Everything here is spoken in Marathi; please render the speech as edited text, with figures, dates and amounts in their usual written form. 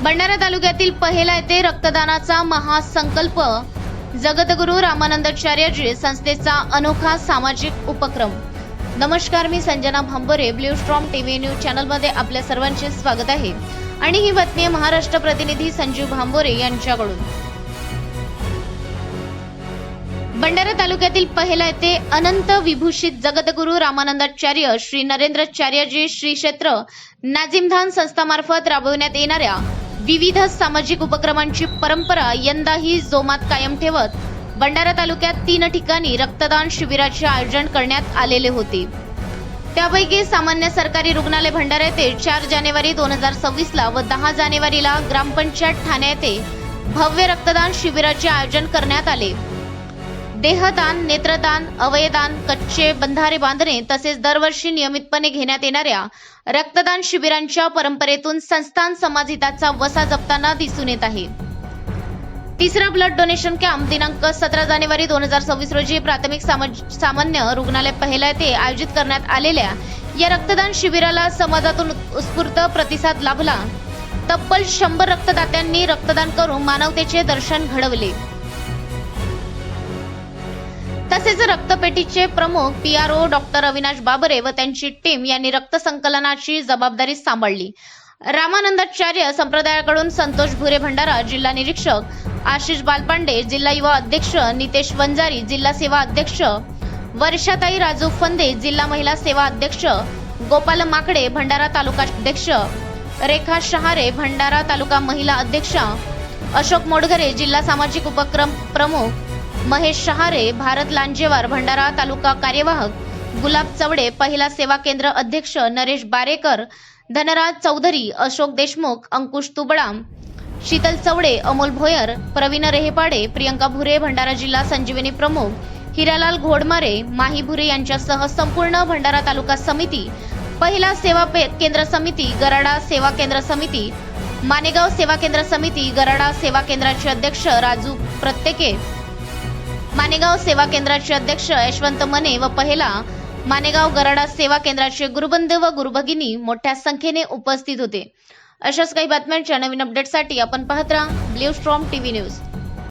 भंडारा तालुक्यातील पहिला येथे रक्तदानाचा महासंकल्प जगद्गुरू रामानंदाचार्यजी संस्थेचा अनोखा सामाजिक उपक्रम। नमस्कार, मी Sanjana Bhambare, Blue Storm TV news channel मध्ये आपल्या सर्वांचे स्वागत आहे आणि ही बातमी आहे महाराष्ट्र प्रतिनिधी संजीव भांबरे यांच्याकडून। भंडारा तालुक्यातील पहिला येथे अनंत विभूषित जगद्गुरू रामानंदाचार्य श्री नरेंद्राचार्यजी श्री क्षेत्र नाजिमधान संस्थामार्फत राबविण्यात येणाऱ्या विविध सामाजिक उपक्रमांची परंपरा यंदाही जोमात कायम ठेवत भंडारा तालुक्यात 3 ठिकाणी रक्तदान शिबिराचे आयोजन करण्यात आलेले होते। त्यापैकी सामान्य सरकारी रुग्णालय भंडारा येथे 4 जानेवारी 2026 ला व 10 जानेवारीला ग्रामपंचायत ठाणे येथे भव्य रक्तदान शिबिराचे आयोजन करण्यात आले। देहदान, नेत्रदान, अवयदान, कच्चे बंधारे बांधणे तसेच दरवर्षी नियमितपणे घेण्यात येणाऱ्या रक्तदान शिबिरांच्या परंपरेतून संस्थान समाजहिताचा वसा जपताना दिसून येत आहे। तिसरा ब्लड डोनेशन कॅम्प दिनांक 17 जानेवारी 2026 रोजी प्राथमिक सामान्य रुग्णालय पहिला येथे आयोजित करण्यात आलेल्या या रक्तदान शिबिराला समाजातून उत्स्फूर्त प्रतिसाद लाभला। तब्बल 100 रक्तदात्यांनी रक्तदान करून मानवतेचे दर्शन घडवले। तसेच रक्तपेढीचे प्रमुख PRO डॉक्टर अविनाश बाबरे व त्यांची टीम यांनी रक्त संकलनाची जबाबदारी सांभाळली। रामानंदाचार्य संप्रदायाकडून संतोष भुरे भंडारा जिल्हा निरीक्षक, आशिष बालपांडे जिल्हा युवा अध्यक्ष, नितेश वंजारी जिल्हा सेवा अध्यक्ष, वर्षाताई राजू फंदे जिल्हा महिला सेवा अध्यक्ष, गोपाल माकडे भंडारा तालुका अध्यक्ष, रेखा शहारे भंडारा तालुका महिला अध्यक्षा, अशोक मोडघरे जिल्हा सामाजिक उपक्रम प्रमुख, महेश शहारे, भारत लांजेवार भंडारा तालुका कार्यवाहक, गुलाब चवडे पहिला सेवा केंद्र अध्यक्ष, नरेश बारेकर, धनराज चौधरी, अशोक देशमुख, अंकुश तुबळा, शीतल चवडे, अमोल भोयर, प्रवीण रेहेपाडे, प्रियंका भुरे भंडारा जिल्हा संजीवनी प्रमुख, हिरालाल घोडमारे, माही भुरे यांच्यासह संपूर्ण भंडारा तालुका समिती, पहिला सेवा केंद्र समिती, गराडा सेवा केंद्र समिती, मानेगाव सेवा केंद्र समिती, गराडा सेवा केंद्राचे अध्यक्ष राजू प्रत्येके, मानेगाव सेवा केंद्राचे अध्यक्ष यशवंत मने व पहिला मानेगाव गराडा सेवा केंद्राचे गुरुबंध व गुरुभगिनी मोठ्या संख्येने उपस्थित होते। अशाच काही बातम्यांच्या नवीन अपडेटसाठी आपण पाहत राहा ब्ल्यू स्ट्रॉम टीव्ही न्यूज।